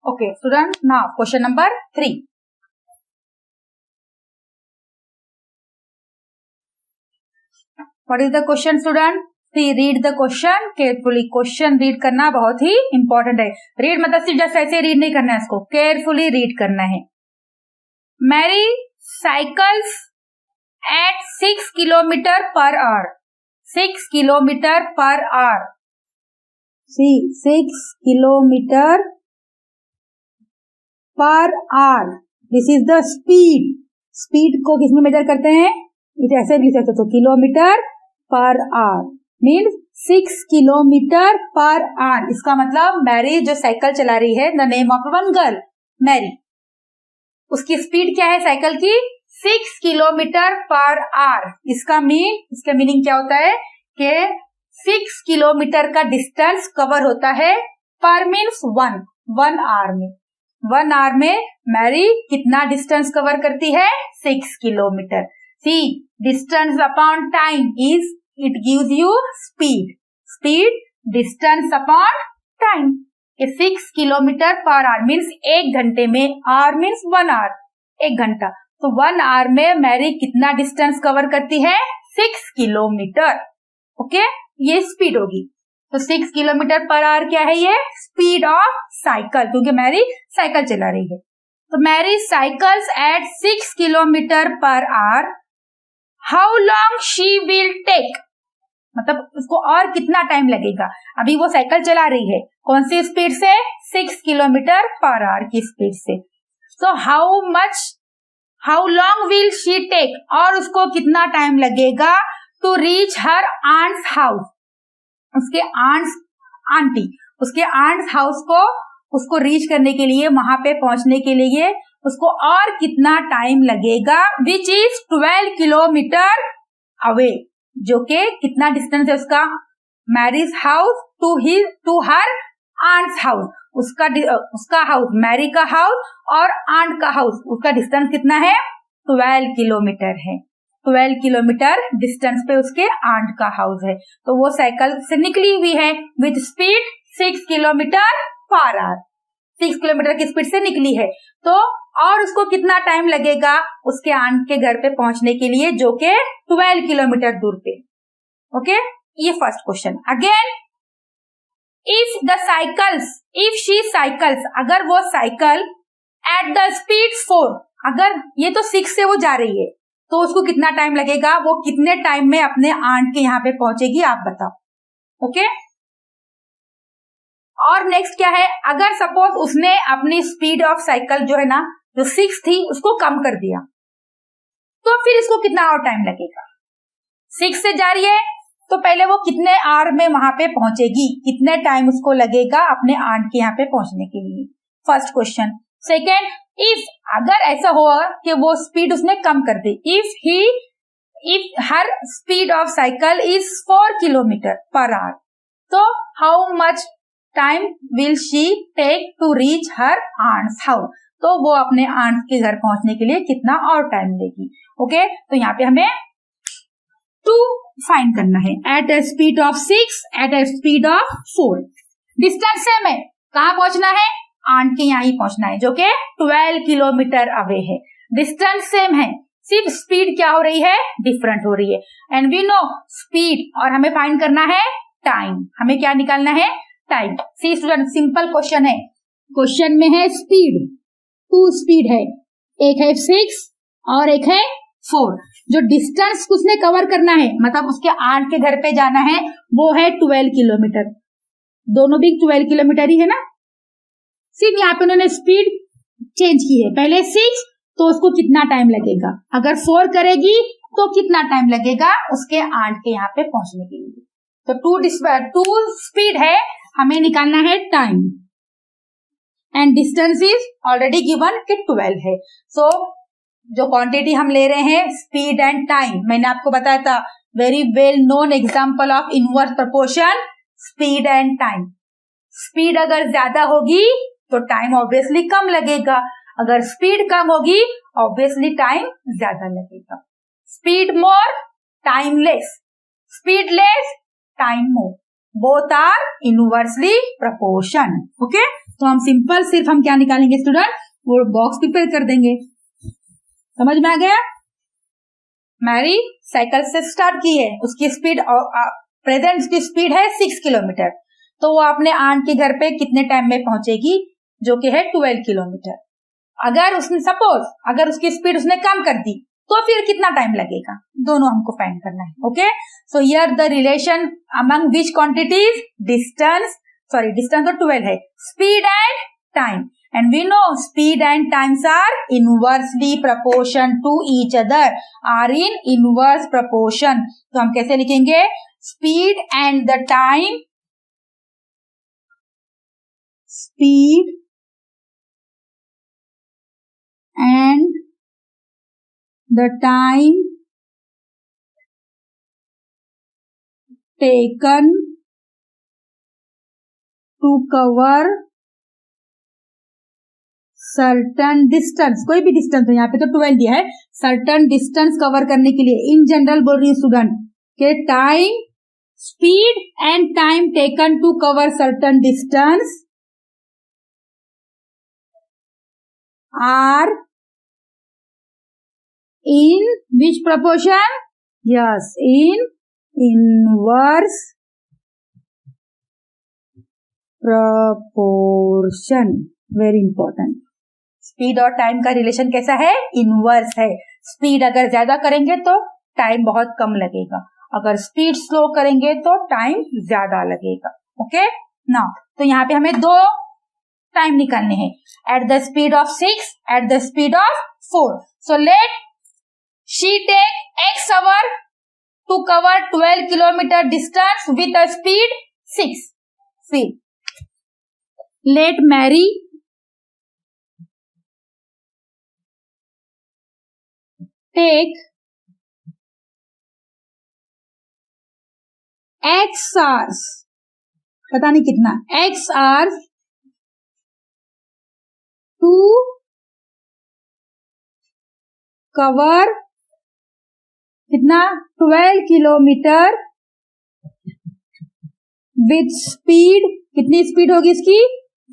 Okay, student, now question number 3. What is the question, student? See, read the question carefully. Question read करना बहुत ही important है. Read मतलब सिर्फ जैसे ऐसे read नहीं करना है, इसको carefully read करना है. Mary cycles at 6 kilometer per hour. 6 kilometer per hour. See, 6 kilometer per hour. This is the speed. Speed को किसमें मेजर करते हैं? इट ऐसे भी लिख सकते हो, kilometre per hour means 6 kilometre per hour. इसका मतलब मैरी जो साइकिल चला रही है, the name of one girl Mary, उसकी स्पीड क्या है साइकिल की? 6 किलोमीटर पर आवर. इसका मीनिंग क्या होता है कि 6 किलोमीटर का डिस्टेंस कवर होता है. पर मीन्स 1 आवर में. 1 आवर में मैरी कितना डिस्टेंस कवर करती है? 6 kilometre. See, distance upon time is, it gives you speed. Speed, distance upon time. 6 kilometre per hour means 1 घंटे में, आवर मीन्स 1 आवर, 1 घंटा. तो 1 आवर में मैरी कितना डिस्टेंस कवर करती है? 6 किलोमीटर. ओके, ये स्पीड होगी. तो 6 किलोमीटर पर आवर क्या है? ये स्पीड ऑफ साइकिल, क्योंकि मैरी साइकिल चला रही है. तो Mary cycles at 6 kilometre per hour. How long she will take, मतलब उसको और कितना टाइम लगेगा. अभी वो साइकिल चला रही है, कौन सी स्पीड से? 6 किलोमीटर पर आवर की स्पीड से. So how long will she take, और उसको कितना टाइम लगेगा to reach her aunt's house. उसके आंट्स हाउस को उसको रीच करने के लिए, वहां पे पहुंचने के लिए उसको और कितना टाइम लगेगा? विच इज 12 किलोमीटर अवे, जो कि कितना डिस्टेंस है उसका? Mary's house to her aunt's house. उसका हाउस, मैरी का हाउस और आंट का हाउस, उसका डिस्टेंस कितना है? 12 किलोमीटर है. 12 किलोमीटर डिस्टेंस पे उसके आंट का हाउस है. तो वो साइकिल से निकली हुई है with speed 6 kilometre per our. 6 kilometre की स्पीड से निकली है. तो और उसको कितना टाइम लगेगा उसके आंट के घर पे पहुंचने के लिए, जो कि 12 किलोमीटर दूर पे. ओके, ये first question. Again, if she cycles, अगर वो साइकिल एट द स्पीड 4, अगर ये तो 6 से वो जा रही है, तो उसको कितना टाइम लगेगा? वो कितने टाइम में अपने आंट के यहाँ पे पहुंचेगी, आप बताओ. ओके, और नेक्स्ट क्या है? अगर सपोज उसने अपनी स्पीड ऑफ साइकिल जो है ना, जो 6 थी, उसको कम कर दिया, तो फिर इसको कितना और टाइम लगेगा? 6 से जा रही है, तो पहले वो कितने आवर में वहां पे पहुंचेगी, कितने टाइम उसको लगेगा अपने आंट के यहाँ पे पहुंचने के लिए? First question. सेकेंड, इफ अगर ऐसा हुआ कि वो स्पीड उसने कम कर दी, if her speed of cycle is 4 kilometre per hour, तो how much time will she take to reach her aunt's house. तो वो अपने आंट के घर पहुंचने के लिए कितना और टाइम लेगी. ओके, तो यहाँ पे हमें 2 फाइंड करना है. At a speed of 6, at a speed of 4. Distance same है, कहाँ पहुंचना है? आंट के यहाँ ही पहुंचना है, जो कि 12 किलोमीटर अवे है. डिस्टेंस सेम है, सिर्फ स्पीड क्या हो रही है? डिफरेंट हो रही है. एंड वी नो स्पीड, और हमें फाइंड करना है टाइम. हमें क्या निकालना है? टाइम. सी स्टूडेंट, सिंपल क्वेश्चन है. क्वेश्चन में है स्पीड, 2 स्पीड है, एक है 6 और एक है 4. जो डिस्टेंस उसने कवर करना है, मतलब उसके आंट के घर पे जाना है, वो है 12 किलोमीटर. दोनों भी 12 किलोमीटर ही है ना. सिर्फ यहाँ पे उन्होंने स्पीड चेंज की है. पहले 6, तो उसको कितना टाइम लगेगा? अगर 4 करेगी तो कितना टाइम लगेगा उसके आंट के यहाँ पे पहुंचने के लिए? तो 2 स्पीड है, हमें निकालना है time. And distance is already given कि 12 है. सो जो क्वांटिटी हम ले रहे हैं, स्पीड एंड टाइम, मैंने आपको बताया था, very well known example of inverse proportion, speed and time. Speed अगर ज्यादा होगी तो टाइम ऑब्वियसली कम लगेगा, अगर स्पीड कम होगी ऑब्वियसली टाइम ज्यादा लगेगा. Speed more, time less. Speed less, time more. Both are inversely proportion. Okay, तो हम सिंपल सिर्फ हम क्या निकालेंगे स्टूडेंट, वो बॉक्स प्रिपेयर कर देंगे। समझ में आ गया? मैरी साइकिल से स्टार्ट की है, उसकी स्पीड प्रेजेंट उसकी स्पीड है 6 किलोमीटर, तो वो अपने आंट के घर पे कितने टाइम में पहुंचेगी, जो कि है 12 किलोमीटर। अगर उसने सपोज अगर उसकी स्पीड उसने कम कर दी तो फिर कितना टाइम लगेगा, दोनों हमको फाइंड करना है। Okay, so here the relation among which quantities, distance तो 12 है, speed and time, and we know speed and times are inversely proportion to each other, are in inverse proportion। तो हम कैसे लिखेंगे, speed and the time, speed and the time taken to cover certain distance, कोई भी distance हो, यहाँ पे तो 12 दिया है, सर्टन डिस्टेंस कवर करने के लिए, इन जनरल बोल रही हूँ स्टूडेंट के time, speed and time taken to cover certain distance are in which proportion, yes in inverse proportion, very important. Speed और टाइम का रिलेशन कैसा है, इनवर्स है। स्पीड अगर ज्यादा करेंगे तो टाइम बहुत कम लगेगा, अगर स्पीड स्लो करेंगे तो टाइम ज्यादा लगेगा। ओके ना, तो यहाँ पे हमें दो टाइम निकालने हैं, at the speed of 6, at the speed of 4। So let she take x hour to cover 12 kilometre distance with a speed 6। फिर let Mary take x hours, पता नहीं कितना, x hours to cover कितना 12 kilometre with speed, कितनी speed होगी इसकी,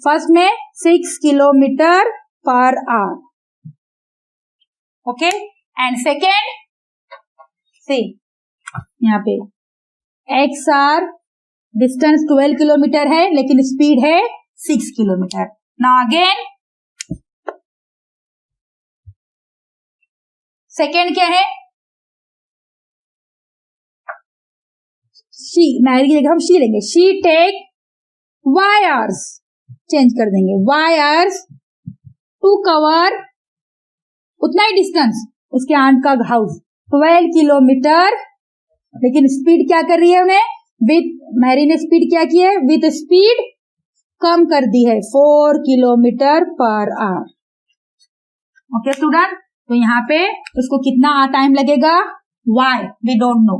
first में 6 kilometre per hour. Okay, and second see यहाँ पे x आर डिस्टेंस 12 किलोमीटर है लेकिन स्पीड है 6 किलोमीटर। नाउ अगेन सेकेंड क्या है, शी, मैरी की जगह हम शी लेंगे, she take y hours, change कर देंगे, y आवर्स टू कवर उतना ही डिस्टेंस, उसके आंट का हाउस 12 किलोमीटर, लेकिन स्पीड क्या कर रही है हमें, विथ मैरी ने स्पीड क्या की है, विथ स्पीड कम कर दी है 4 kilometre per hour. Okay student, तो यहाँ पे उसको कितना टाइम लगेगा, y we don't know,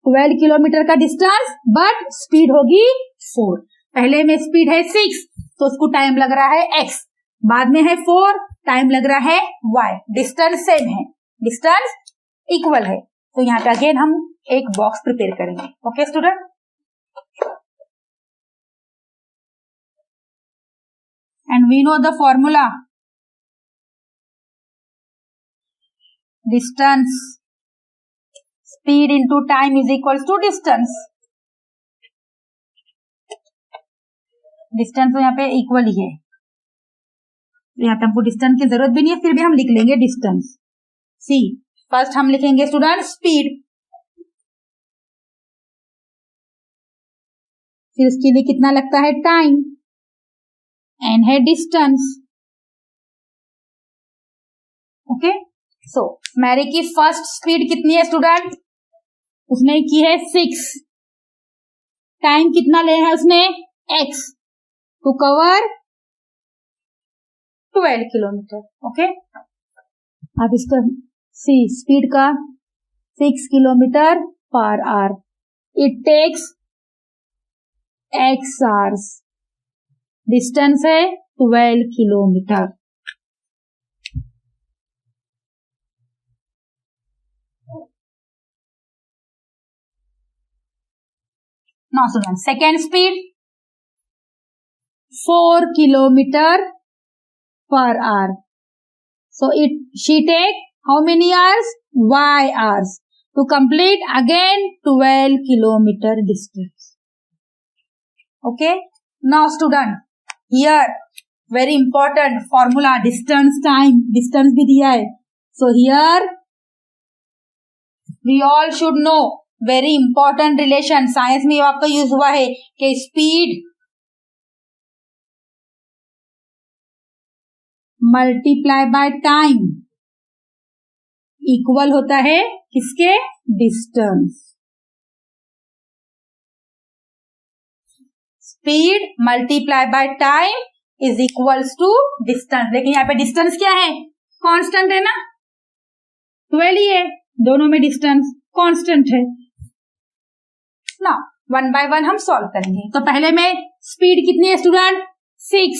12 kilometre का डिस्टेंस बट स्पीड होगी 4, पहले में स्पीड है 6 तो उसको टाइम लग रहा है x, बाद में है 4 टाइम लग रहा है y, डिस्टेंस सेम है, डिस्टेंस इक्वल है। तो यहाँ पे अगेन हम एक बॉक्स प्रिपेयर करेंगे। Okay student, and we know the formula, distance speed into time is equal to distance, distance तो यहाँ पे इक्वल ही है, यहाँ पे हमको डिस्टेंस की जरूरत भी नहीं है, फिर भी हम लिख लेंगे डिस्टेंस। सी फर्स्ट हम लिखेंगे स्टूडेंट स्पीड, फिर उसके लिए कितना लगता है टाइम, एन है डिस्टेंस। ओके, सो मैरी की फर्स्ट स्पीड कितनी है स्टूडेंट, उसने की है 6, टाइम कितना लेना है उसने x, to cover 12 kilometre. Okay, अब इसका सी स्पीड का 6 kilometre per hour, it takes x hours, distance है 12 kilometre. Now student second speed, 4 kilometer per hour. So she take how many hours? Y hours to complete again 12 kilometer distance. Okay. Now student, here very important formula, distance time, distance भी दिया है. So here we all should know very important relation. Science में आपका use हुआ है कि speed multiply by time equal होता है किसके? Distance. Speed multiply by time is equals to distance. लेकिन यहाँ पे डिस्टेंस क्या है? कांस्टेंट है ना, 12 ही है, दोनों में डिस्टेंस कांस्टेंट है ना. 1 by 1 हम सॉल्व करेंगे. तो पहले में स्पीड कितनी है स्टूडेंट? 6.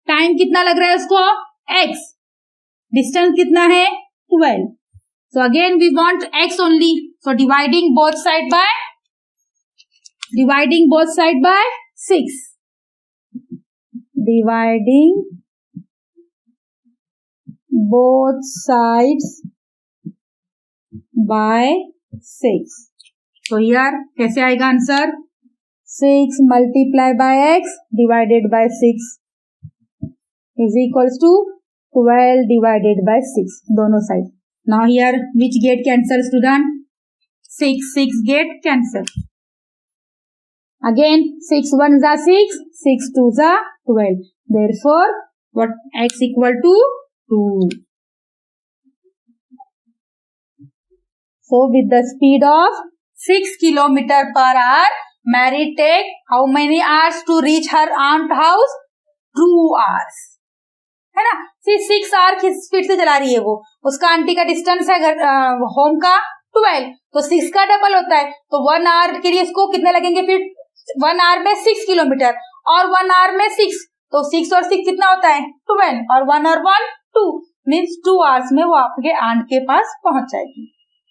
टाइम कितना लग रहा है उसको? x. डिस्टेंस कितना है? 12. So again we want x only. So dividing both side by 6. Dividing both sides by 6. तो यार कैसे आएगा answer? 6 multiply by x divided by 6 is equals to 12 divided by 6 दोनों side. Now here which get cancel student? 6 get cancel. Again 6 1 जा 6, 6 2 जा 12. Therefore what x equal to 2. So with the speed of 6 kilometer per hour, Mary take how many hours to reach her aunt house? 2 hours. है ना. 6 hour किस speed से चला रही है वो? उसका आंटी का डिस्टेंस है होम का 12, तो 6 का डबल होता है. तो 1 hour के लिए इसको कितने लगेंगे? फिर 1 hour में 6 किलोमीटर और 1 hour में 6, तो 6 और 6 कितना होता है? 12. और 1 और 1 2 मीन्स 2 hours में वो आपके आंट के पास पहुंच जाएगी.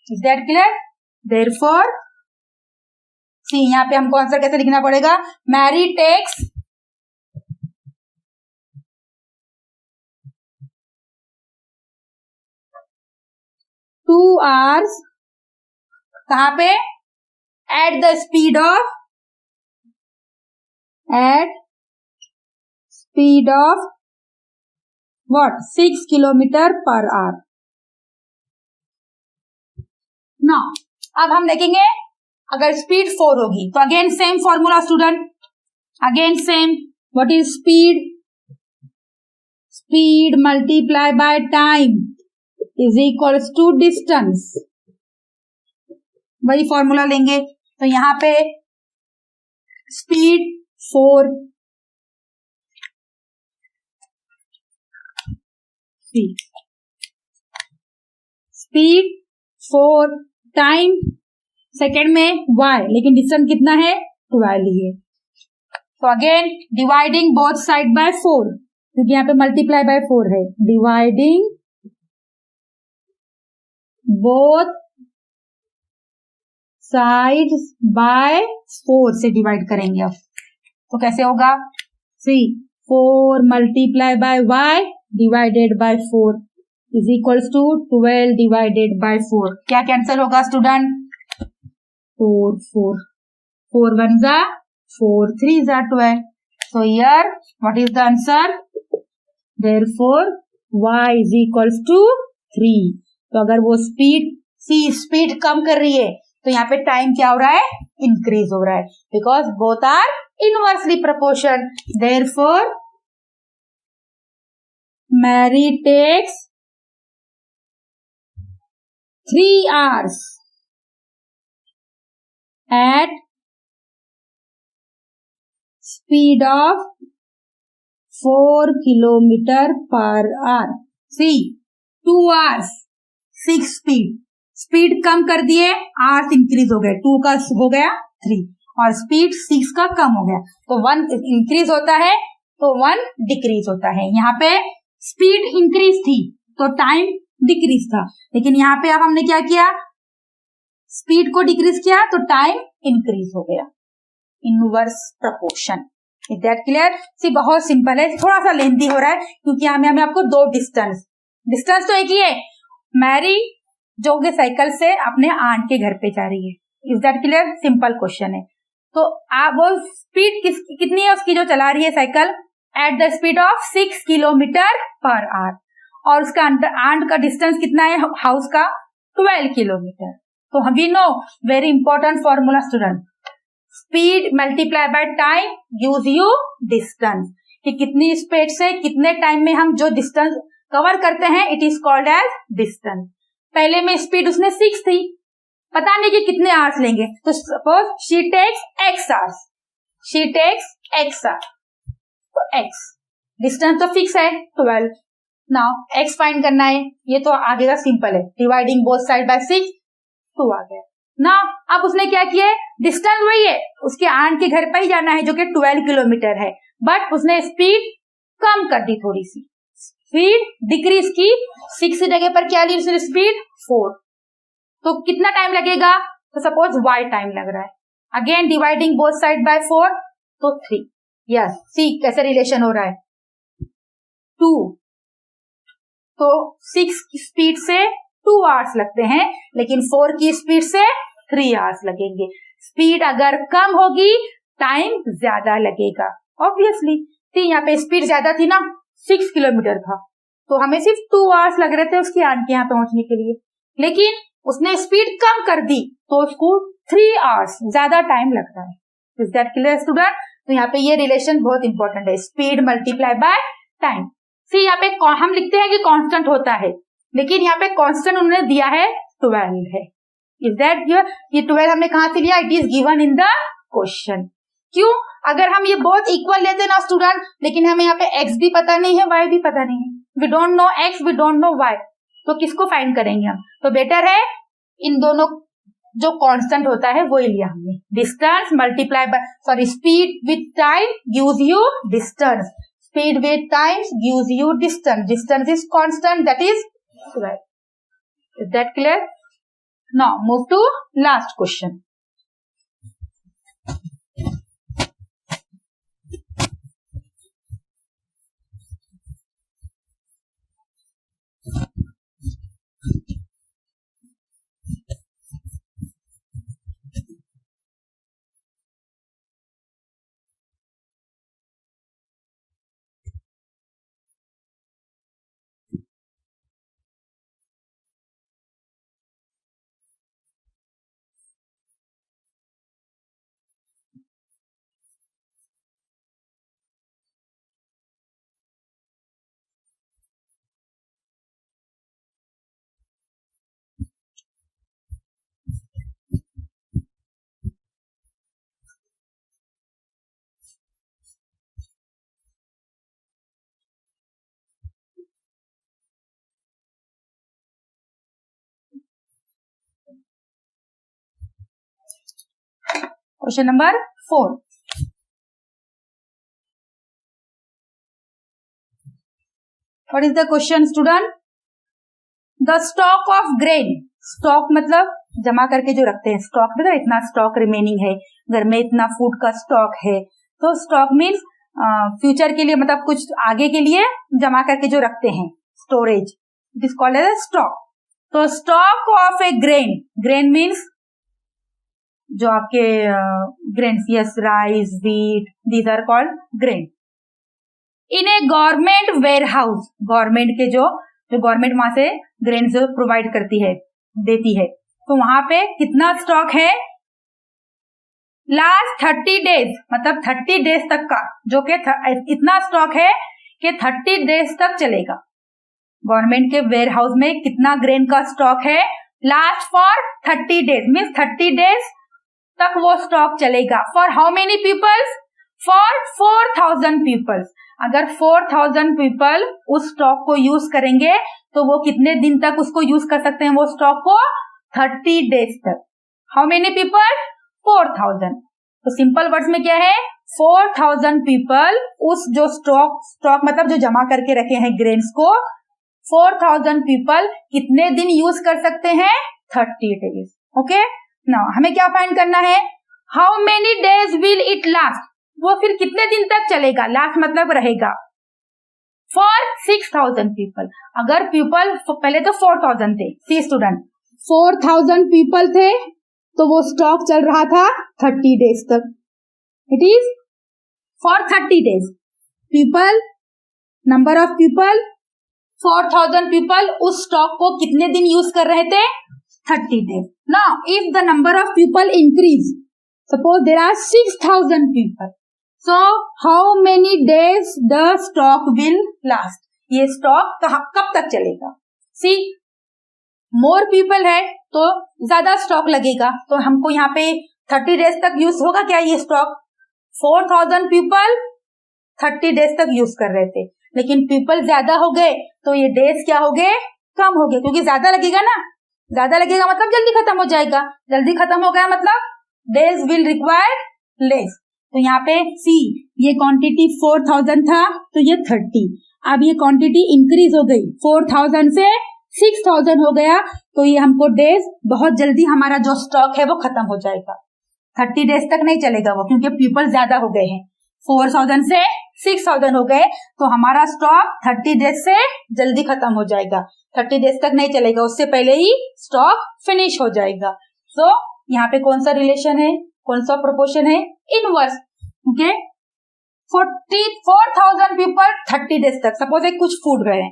Is that clear? देयरफॉर सी यहाँ पे हमको आंसर कैसे लिखना पड़ेगा? मैरी टेक्स 2 hours कहाँ पे? At the speed of what? 6 kilometre per hour. ना अब हम देखेंगे अगर स्पीड 4 होगी तो again same formula student. Again same. What is speed? Speed multiply by time is equals to distance. वही फॉर्मूला लेंगे. तो यहां पे स्पीड 4 स्पीड 4 टाइम सेकेंड में y, लेकिन डिस्टेंस कितना है? 12 है. तो again dividing both side by 4, क्योंकि यहाँ पे मल्टीप्लाई बाय 4 है. डिवाइडिंग बोथ साइड्स बाय 4 से डिवाइड करेंगे. अब तो कैसे होगा? See 4 multiply by y divided by 4 is equals to 12 divided by 4. क्या कैंसिल होगा स्टूडेंट? 4 1 जा 4 3 जा 12. So here what is the answer? Therefore y is equals to 3. तो अगर वो स्पीड कम कर रही है तो यहाँ पे टाइम क्या हो रहा है? इंक्रीज हो रहा है, because both are inversely proportion. Therefore Mary takes 3 hours at speed of 4 kilometer per hour. See 2 hours 6 speed कम कर दिए, आवर्स इंक्रीज हो गए. 2 का हो गया 3 और स्पीड 6 का कम हो गया. तो 1 इंक्रीज होता है तो 1 डिक्रीज होता है. यहाँ पे स्पीड इंक्रीज थी तो टाइम डिक्रीज था, लेकिन यहाँ पे अब हमने क्या किया? स्पीड को डिक्रीज किया तो टाइम इंक्रीज हो गया. Inverse proportion. Is that clear? See बहुत सिंपल है, थोड़ा सा लेंथी हो रहा है क्योंकि हमें आपको दो डिस्टेंस तो एक ही है। मैरी जो कि साइकिल से अपने आंट के घर पे जा रही है, is that clear? Simple question है। तो आप वो स्पीड कितनी है उसकी जो चला रही है cycle, eight the speed of 6 kilometre per our, और उसका आंट का डिस्टेंस कितना है हाउस का, 12 किलोमीटर। तो we know very important formula student, speed multiply by time gives you distance, कि कितनी स्पीड से कितने टाइम में हम जो डिस्टेंस कवर करते हैं, it is called as distance. पहले में स्पीड उसने 6 थी, पता नहीं कि कितने आवर्स लेंगे, तो suppose she takes x hours, तो x डिस्टेंस तो फिक्स है 12। नाउ x फाइंड करना है, ये तो आगे का सिंपल है, डिवाइडिंग बोथ साइड बाय 6, 2 आ गया। नाउ अब उसने क्या किया, डिस्टेंस वही है, उसके आंट के घर पर ही जाना है जो कि 12 किलोमीटर है, बट उसने स्पीड कम कर दी, थोड़ी सी स्पीड डिक्रीज की, 6 की जगह पर क्या ली उसने स्पीड 4। तो कितना टाइम लगेगा, तो सपोज y टाइम लग रहा है, again dividing both side by 4, तो 3। यस, सी कैसे रिलेशन हो रहा है, 2, तो 6 की स्पीड से 2 आवर्स लगते हैं, लेकिन 4 की स्पीड से 3 आवर्स लगेंगे। स्पीड अगर कम होगी टाइम ज्यादा लगेगा, ऑब्वियसली। थी यहाँ पे स्पीड ज्यादा थी ना, 6 किलोमीटर था, तो हमें सिर्फ 2 आवर्स लग रहे थे उसकी आंट के यहाँ पहुंचने के लिए, लेकिन उसने स्पीड कम कर दी तो उसको 3 आवर्स ज्यादा टाइम लग रहा है। Is that clear student? तो यहाँ पे ये रिलेशन बहुत इंपॉर्टेंट है, स्पीड मल्टीप्लाई बाय टाइम। सी यहाँ पे हम लिखते हैं कि कांस्टेंट होता है, लेकिन यहाँ पे कांस्टेंट उन्होंने दिया है 12 है। Is that clear? ये 12 हमने कहां से लिया, it is given in the question. क्यों? अगर हम ये बहुत इक्वल लेते ना स्टूडेंट, लेकिन हमें यहाँ पे x भी पता नहीं है, y भी पता नहीं है, we don't know x, we don't know y, तो किसको फाइंड करेंगे हम? तो बेटर है इन दोनों जो कांस्टेंट होता है वो ही लिया हमने, distance multiply by, sorry, speed with time gives you distance, speed with time gives you distance, distance is constant, that is 12। Is that clear? Now move to last question. Question number 4, what is the question student? The stock of grain, stock मतलब जमा करके जो रखते हैं, stock मतलब इतना stock remaining है घर में, इतना फूड का स्टॉक है, तो स्टॉक मीन्स फ्यूचर के लिए, मतलब कुछ आगे के लिए जमा करके जो रखते हैं, storage, it is called as stock. तो stock of a grain, grain means जो आपके grains, yes, rice, wheat, these are called grain. In a government warehouse, government के जो गवर्नमेंट वहां से ग्रेन जो प्रोवाइड करती है, देती है, तो वहां पे कितना स्टॉक है, लास्ट 30 डेज, मतलब 30 डेज तक का, जो कि इतना स्टॉक है कि 30 डेज तक चलेगा। गवर्नमेंट के वेयर हाउस में कितना ग्रेन का स्टॉक है, last for 30 days, means 30 days तक वो स्टॉक चलेगा। For how many peoples? For 4000 peoples. अगर 4000 पीपल उस स्टॉक को यूज करेंगे तो वो कितने दिन तक उसको यूज कर सकते हैं, वो स्टॉक को? 30 डेज तक। How many people? 4000। तो सिंपल वर्ड्स में क्या है, 4000 पीपल उस जो स्टॉक मतलब जो जमा करके रखे हैं ग्रेन्स को, 4000 पीपल कितने दिन यूज कर सकते हैं? 30 डेज। ओके, नाउ हमें क्या फाइंड करना है, how many days will it last, वो फिर कितने दिन तक चलेगा, लास्ट मतलब रहेगा फॉर 6,000 पीपल। अगर पीपल पहले तो 4,000 थे, सी स्टूडेंट 4,000 पीपल थे तो वो स्टॉक चल रहा था 30 डेज तक। It is for 30 days. People, number of people 4,000 people उस स्टॉक को कितने दिन यूज कर रहे थे, 30 days. Now if the number of people increase, suppose there are 6,000 people, so how many days the stock will last? ये stock कब तक चलेगा? सी मोर पीपल है तो ज्यादा स्टॉक लगेगा, तो हमको यहाँ पे 30 डेज तक यूज होगा क्या ये स्टॉक? 4,000 पीपल 30 डेज तक यूज कर रहे थे, लेकिन पीपल ज्यादा हो गए तो ये डेज क्या हो गए, कम हो गए, क्योंकि ज्यादा लगेगा ना, ज्यादा लगेगा मतलब जल्दी खत्म हो जाएगा, जल्दी खत्म हो गया मतलब डेज विल रिक्वायर लेस। तो यहाँ पे सी ये क्वांटिटी 4,000 था तो ये 30, अब ये क्वांटिटी इंक्रीज हो गई 4,000 से 6,000 हो गया, तो ये हमको डेज बहुत जल्दी हमारा जो स्टॉक है वो खत्म हो जाएगा। 30 डेज तक नहीं चलेगा वो, क्योंकि पीपल ज्यादा हो गए हैं, 4,000 से 6,000 हो गए, तो हमारा स्टॉक 30 डेज से जल्दी खत्म हो जाएगा। 30 डेज तक नहीं चलेगा, उससे पहले ही स्टॉक फिनिश हो जाएगा। सो यहाँ पे कौन सा रिलेशन है, कौन सा प्रोपोर्शन है, इनवर्स। ओके, 4,000 पीपल 30 डेज तक, सपोज एक कुछ फूड गए,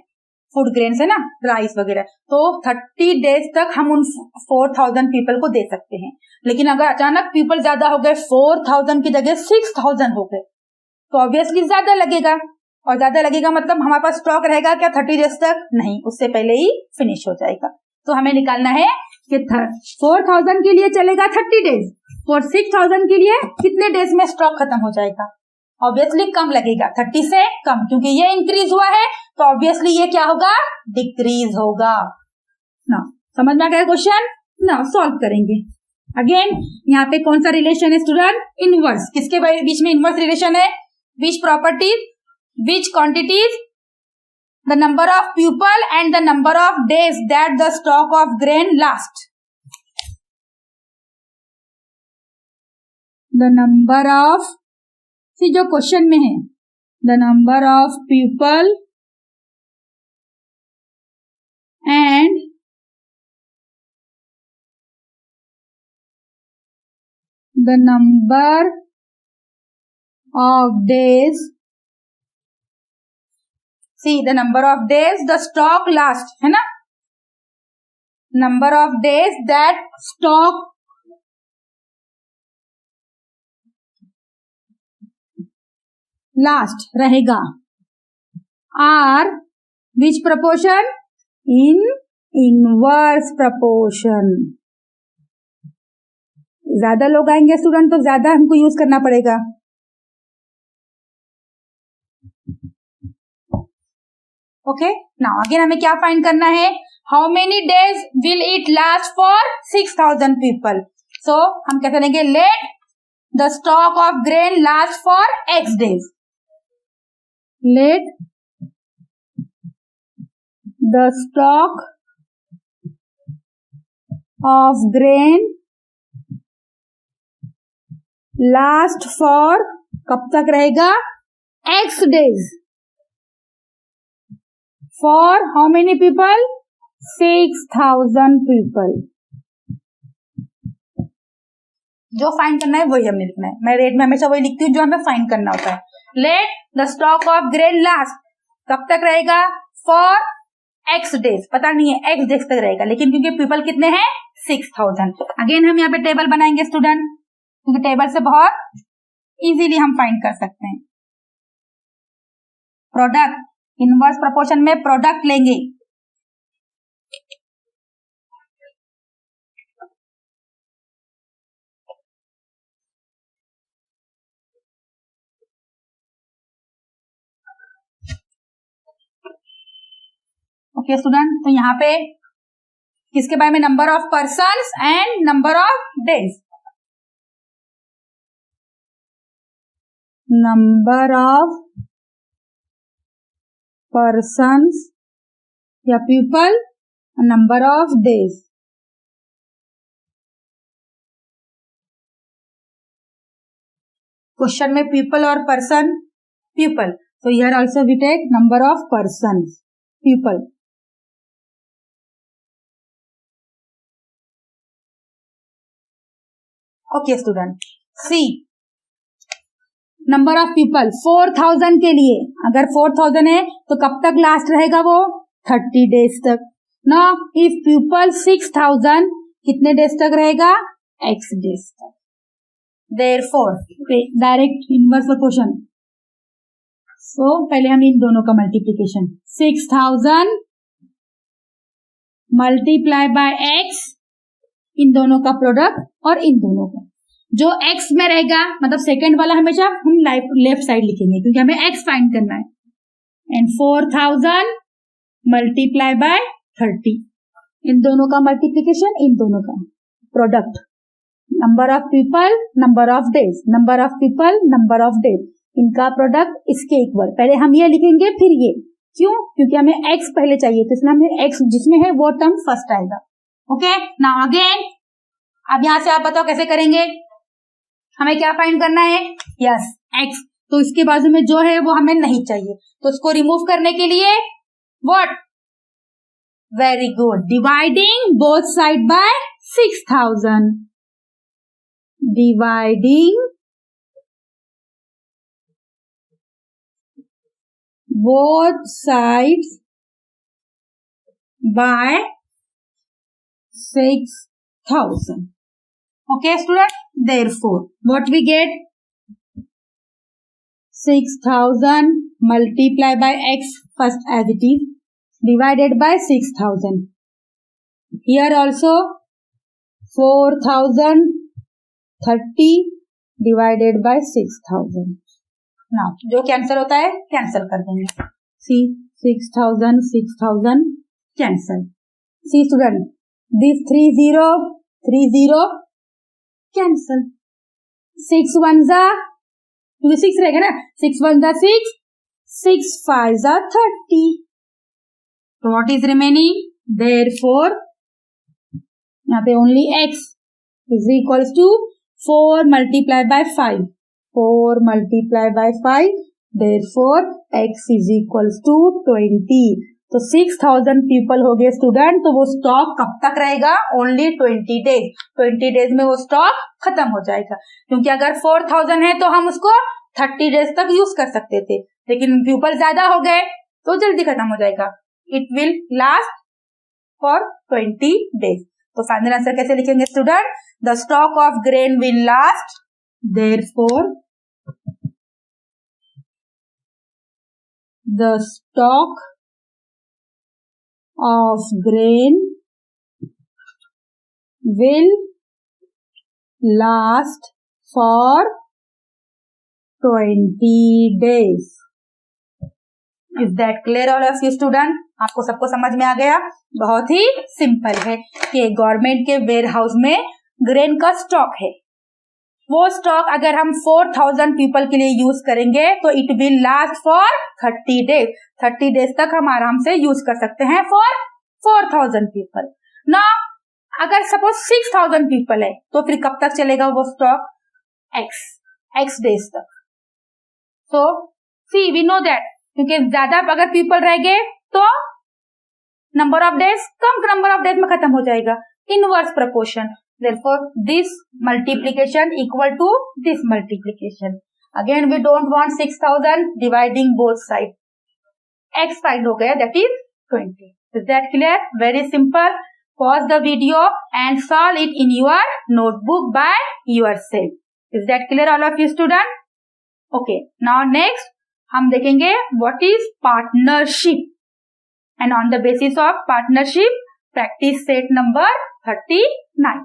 फूड ग्रेन्स है ना, राइस वगैरह, तो 30 डेज तक हम उन 4,000 पीपल को दे सकते हैं। लेकिन अगर अचानक पीपल ज्यादा हो गए, 4,000 की जगह 6,000 हो गए, तो ऑब्वियसली ज्यादा लगेगा, और ज्यादा लगेगा मतलब हमारे पास स्टॉक रहेगा क्या 30 डेज तक? नहीं, उससे पहले ही फिनिश हो जाएगा। तो हमें निकालना है कि 4,000 के लिए चलेगा 30 डेज, और 6,000 के लिए कितने डेज में स्टॉक खत्म हो जाएगा? ऑब्वियसली कम लगेगा, 30 से कम, क्योंकि ये इंक्रीज हुआ है तो ऑब्वियसली ये क्या होगा, डिक्रीज होगा ना। समझ में आ गया क्वेश्चन ना, सॉल्व करेंगे। अगेन यहाँ पे कौन सा रिलेशन है स्टूडेंट, इनवर्स। किसके बीच में इनवर्स रिलेशन है? विच properties, which quantities, the number of people and the number of days that the stock of grain last. The number of, see जो क्वेश्चन में है, the number of people and the number of days, see the number of days the stock last, है ना, number of days that stock last रहेगा, are which proportion, in inverse proportion। ज्यादा लोग आएंगे student तो ज्यादा हमको यूज करना पड़ेगा। ओके, नाउ अगेन हमें क्या फाइंड करना है, how many days will it last for 6,000 people. So हम क्या करेंगे, let the stock of grain last for x days, let the stock of grain last for, कब तक रहेगा, x days, for how many people, 6,000 people. जो find करना है वही हमें लिखना है। मैं रेट में हमेशा वही लिखती हूँ जो हमें फाइंड करना होता है। Late the stock of grain last, कब तक रहेगा, फॉर एक्स डेज, पता नहीं है एक्स डेज तक रहेगा, लेकिन क्योंकि पीपल कितने हैं, 6,000। अगेन हम यहाँ पे टेबल बनाएंगे स्टूडेंट, क्योंकि टेबल से बहुत इजीली हम फाइंड कर सकते हैं। प्रोडक्ट, इनवर्स प्रोपोर्शन में प्रोडक्ट लेंगे, ओके स्टूडेंट। तो यहाँ पे किसके बारे में, number of persons and number of days, number of persons या people, number of days. Question में पीपल और person, people, so here also we take number of persons, people. Okay student, see number of people 4000 के लिए, अगर 4000 है तो कब तक लास्ट रहेगा वो? 30 डेज तक. Now if people 6000 कितने डेज तक रहेगा? x डेज तक. Therefore direct inverse question. So पहले हम इन दोनों का मल्टीप्लीकेशन, 6000 मल्टीप्लाई बाय x, इन दोनों का प्रोडक्ट और इन दोनों का जो x में रहेगा, मतलब सेकंड वाला हमेशा हम लेफ्ट साइड लिखेंगे क्योंकि हमें x फाइंड करना है. एंड 4000 मल्टीप्लाई बाय 30, इन दोनों का मल्टीप्लीकेशन, इन दोनों का product. Number of people, number of days, number of people, number of days, इनका प्रोडक्ट इसके इक्वल. पहले हम ये लिखेंगे फिर ये. क्यों? क्योंकि हमें x पहले चाहिए, तो इसमें हमें x जिसमें है वो टर्म फर्स्ट आएगा. ओके, नाउ अगेन, अब यहां से आप बताओ कैसे करेंगे. हमें क्या फाइंड करना है? Yes, x. तो इसके बाजू में जो है वो हमें नहीं चाहिए, तो उसको रिमूव करने के लिए what? Very good, dividing both side bye 6000. Dividing both sides by 6000. Okay student, therefore what we get? 6000 multiply by x first as it is, divided by 6000. Here also 4030 divided by 6000. Now जो cancel होता है cancel कर देंगे. See 6000 6000 cancel. See student, this 30 cancel. 6 1 जा, क्योंकि 6 रहेगा ना, 6 1 जा 6, 6 5 जा 30. तो व्हाट इज रिमेनिंग? देयरफॉर यहाँ पे only x is equals to 4 multiply by 5. 4 multiply by 5, therefore x is equals to 20. तो 6000 पीपल हो गए स्टूडेंट. तो वो स्टॉक कब तक रहेगा? Only 20 days. 20 डेज में वो स्टॉक खत्म हो जाएगा, क्योंकि अगर 4000 है तो हम उसको 30 डेज तक यूज कर सकते थे, लेकिन पीपल ज्यादा हो गए तो जल्दी खत्म हो जाएगा. It will last for 20 days. तो फाइनल आंसर कैसे लिखेंगे student? The stock of grain will last, therefore the stock of grain will last for 20 days. Is that clear all of you student? आपको सबको समझ में आ गया? बहुत ही सिंपल है कि गवर्नमेंट के वेयर हाउस में ग्रेन का स्टॉक है. वो स्टॉक अगर हम 4000 पीपल के लिए यूज करेंगे तो it will last for 30 days. 30 days तक हम आराम से यूज कर सकते हैं फॉर 4000 पीपल. ना अगर सपोज 6000 पीपल है तो फिर कब तक चलेगा वो स्टॉक? x डेज तक. सो सी वी नो दैट, क्योंकि ज्यादा अगर पीपल रह गए तो number of days come number of days में खत्म हो जाएगा. Inverse proportion. Therefore, this multiplication equal to this multiplication. Again, we don't want 6000 dividing both sides. X find हो गया, that is 20. Is that clear? Very simple. Pause the video and solve it in your notebook by yourself. Is that clear all of you student? Okay. Now next, हम देखेंगे what is partnership. And on the basis of partnership, practice set number 39.